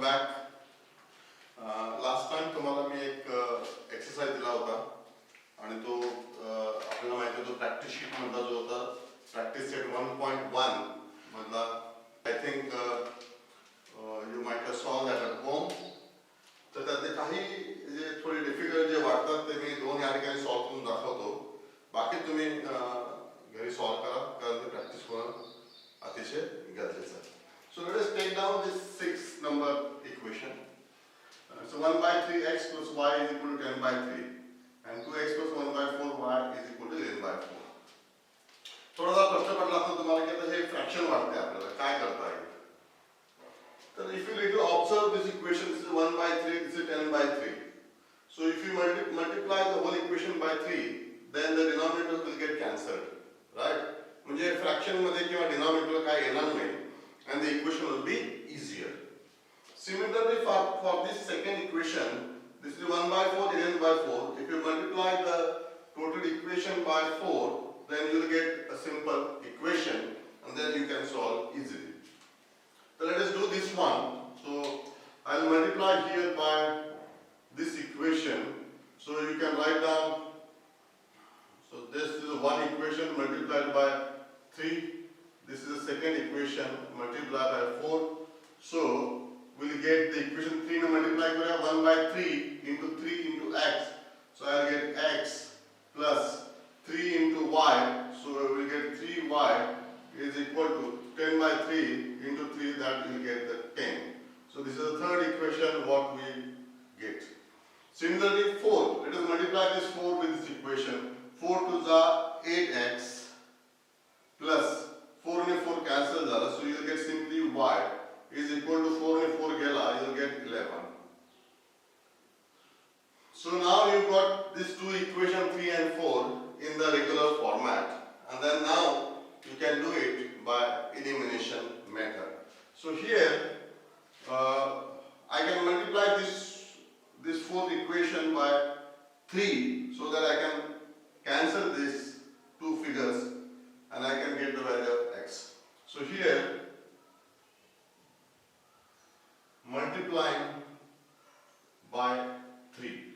back. Last time तुम्हाला मी एक exercise दिला होता आणि तो आपल्याला माहिती आहे तो प्रॅक्टिस शीट मधला जो होता प्रॅक्टिस सेट 1.1 मधला I think you might have solve that at home. तर त्यातले काही जे थोडे डिफिकल्ट जे वाटतात ते मी दोन या ठिकाणी सॉल्व करून दाखवतो. बाकी तुम्ही घरी सॉल्व करा कारण ते प्रॅक्टिस होणं अतिशय गरजेचं आहे. So let us take down this 6 number equation. So 1 by 3x plus y is equal to 10 by 3 and 2x plus 1 by 4 y is equal to 11 by 4. थोडासा प्रश्न पडला असता तुम्हाला की आता हे फ्रॅक्शन वाटते आपल्याला काय करता येईल. तर if you little observe this equation, this is 1 by 3, this is 10 by 3. So if you multiply the whole equation by 3, then the denominators will get cancelled, right? म्हणजे फ्रॅक्शन मध्ये किंवा डिनॉमिनेटर काय येणार नाही. And the equation will be easier. Similarly, for this second equation, this is 1 by 4 11 by 4. If you multiply the total equation by 4, then you will get a simple equation, and then you can solve easily. So let us do this one. So I will multiply here by this equation. So you can write down. So this is one equation multiplied by 3. This is the second equation multiplied by 4. So we'll get the equation 3 multiplied by 1 by 3 into 3 into x. So I'll get x plus 3 into y. So we'll get 3y is equal to 10 by 3 into 3, that will get the 10. So this is the third equation what we get. Similarly 4. Let us multiply this 4 with this equation. 4 to the 8x plus 4 and 4 cancel झाला, so you will get simply y is equal to 4 and 4 गेला, you will get 11. So now you got these two equations 3 and 4 in the regular format, and then now you can do it by elimination method. So here I can multiply this fourth equation by 3 so that I can cancel these two figures and I can get the value of x. So here multiplying by 3,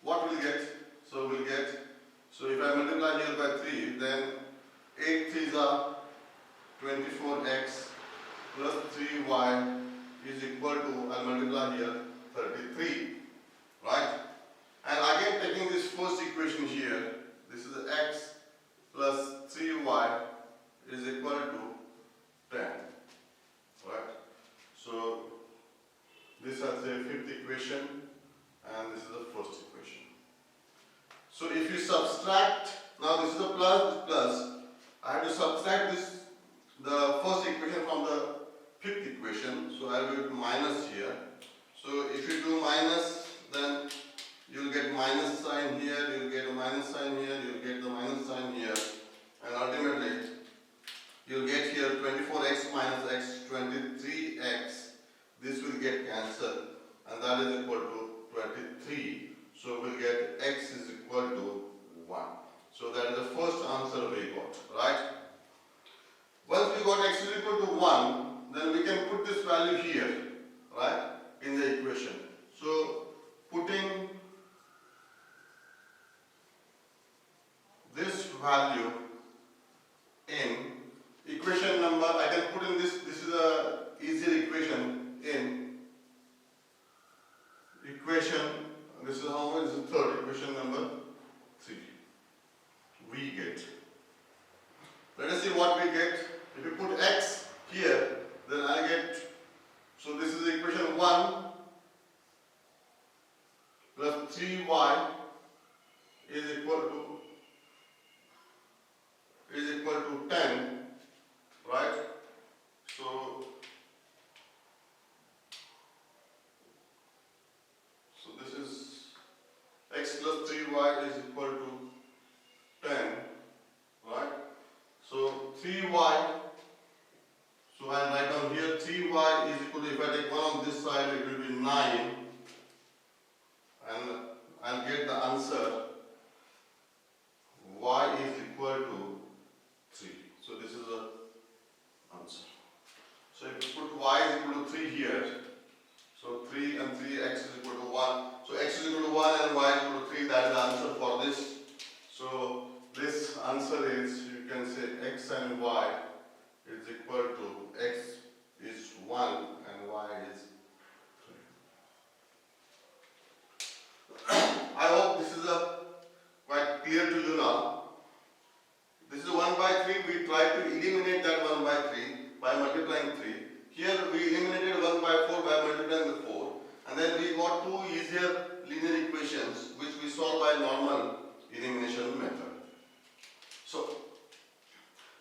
what we'll get? So we'll get, so if I multiply here by 3, then 8 3s are 24x plus 3y is equal to, I'll multiply here 33, right? And again taking this first equation here, this is x plus 3y is equal to 10, right? So this is the fifth equation and this is the first equation. So if you subtract, now this is a plus, I have to subtract this, the first equation from the fifth equation, so I will do minus here. So if you do minus, then you will get minus sign here, you will get a minus sign here, you will get the minus sign here, and ultimately you will get here 24x minus x, 23x. This will get cancelled, and that is equal to 23. So we will get x is equal to 1. So that is the first answer we got, right? Once we got x is equal to 1, then we can put this value here, right, in the equation. So putting this value in equation number, I can put in this is a easier equation in equation, this is how much, this is third equation number 3 we get. Let us see what we get. If you put x here, then I get, so this is equation 1 plus 3y is equal to 10, right? So this is x plus 3y is equal to 10, right? So 3y, so I write down here 3y is equal to, if I take 1 on this side, it will be 9, and I'll get the answer y is equal to 3. So this is the answer. So if you put y is equal to 3 here, and y is equal to x is 1 and y is 3. I hope this is quite clear to you now. This is 1 by 3. We try to eliminate that 1 by 3 by multiplying 3. Here we eliminated 1 by 4 by multiplying the 4. And then we got two easier linear equations which we solve by normal elimination method. So,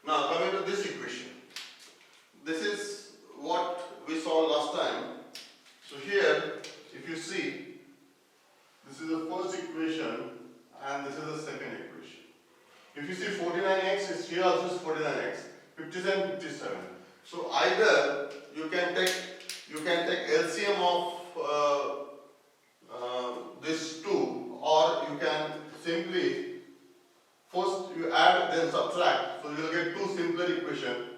now coming to this equation. This is what we saw last time. So here, if you see, this is the first equation and this is the second equation. If you see 49x is here also is 49x, 57, 57. So either you can take LCM of this two, or you can simply first you add then subtract. So you will get two simpler equations.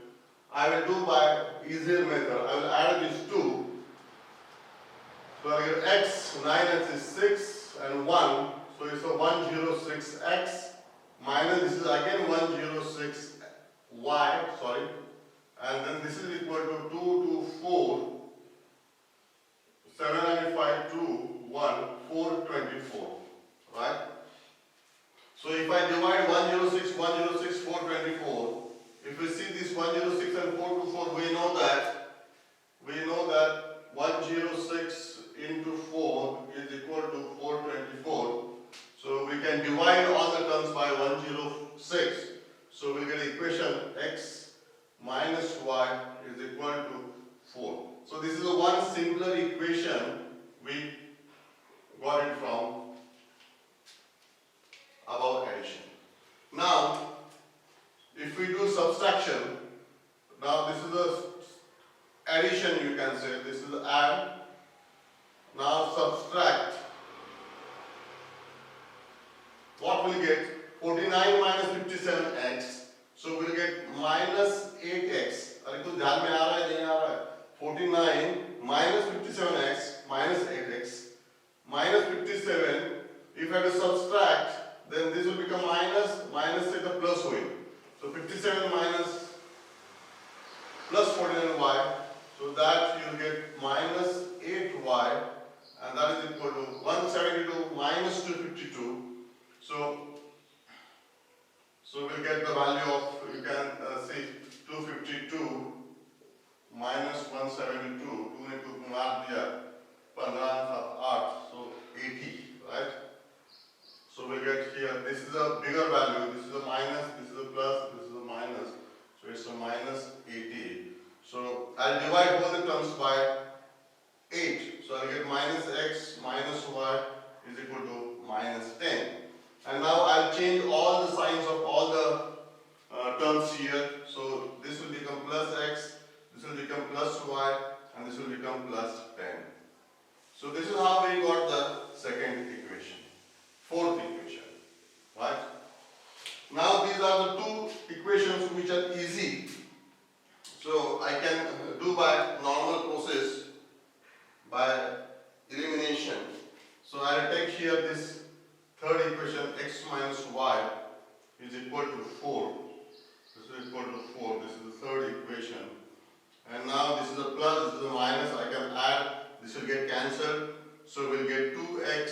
I will do by easier method. I will add these two. So I get x, 9x is 6 and 1. So it's a 106x minus this is again 106y, sorry. And then this is equal to 2 to 4, 7 and 5, 2, 1, 424, right? So if I divide 106, 424, if we see this 106 and 424, we know that 106 into 4 is equal to 424. So we can divide all the terms by 106. So we get equation x minus y is equal to 4. So this is the one simpler equation we got it from above addition. Now, if we do subtraction, now this is the addition you can say, this is add. Now subtract. What will get? 49 minus 57x. So we'll get minus 8x. अरे कुछ ध्यान में आ रहा है नहीं आ रहा है? 49 minus 57x minus 8x minus 57. If I have to subtract, then this will become minus say the plus होगी. So 57 minus plus 49y. So that you will get minus 8y, and that is equal to 172 minus 252. So we'll get the value of, you can see 252 minus 172, 2 ने 2 मार दिया, 15 7 8, so 80, right? So we get here, this is a bigger value, this is a minus, this is a plus, this is a minus, so it's a minus 80. So I'll divide both the terms by 8, so I'll get minus x minus y is equal to minus 10. And now I'll change all the signs of all the terms here. So this will become plus x, this will become plus y, and this will become plus 10. So this is how we got the second equation, fourth equation, right? Now these are the two equations which are easy. So I can do by normal process, by elimination. So I will take here this third equation, x minus y is equal to 4. This is equal to 4. This is the third equation. And now this is a plus, this is a minus. I can add, this will get cancelled. So we'll get 2x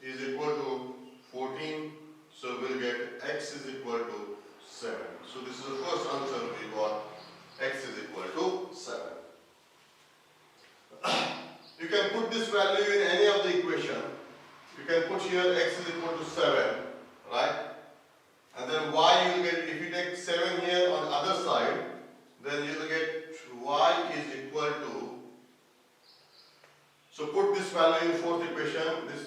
is equal to 14. So we'll get x is equal to 7. So this is the first answer we got. X is equal to 7. You can put this value in any of the equation. You can put here x is equal to 7, right? And then y you will get, if you take 7 here on the other side, then you will get y is equal to, so put this value in fourth equation, this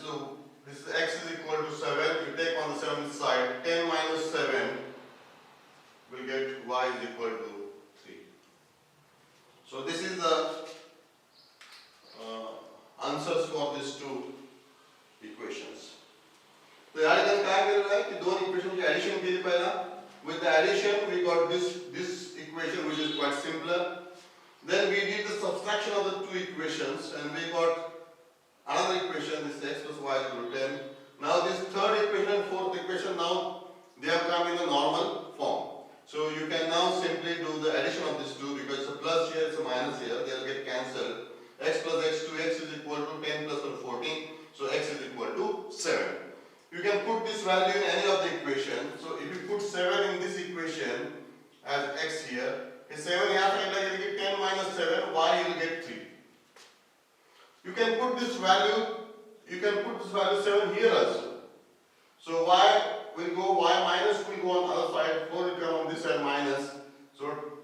is x is equal to 7, you take on the 7th side, 10 minus 7, will get y is equal to 3. So this is the answers for these two equations. तो यार इधर क्या कर रहा है कि दोनों equation की एडिशन के लिए पहला, with the addition we got this equation which is quite simpler. Then we did the subtraction of the two equations and we got another equation, this x plus y is equal to 10. Now this third equation and fourth equation, now they have come in the normal form. So you can now simply do the addition of these two because it's a plus here, it's a minus here, they'll get cancelled. X plus x2, x is equal to 10 plus 1, 14, so x is equal to 7. You can put this value in any of the equation. So if you put 7 in this equation as x here, 7 here you'll get 10 minus 7, y you will get 3. You can put this value 7 here also. So y will go, y minus will go on the other side, 4 will come on this side minus. So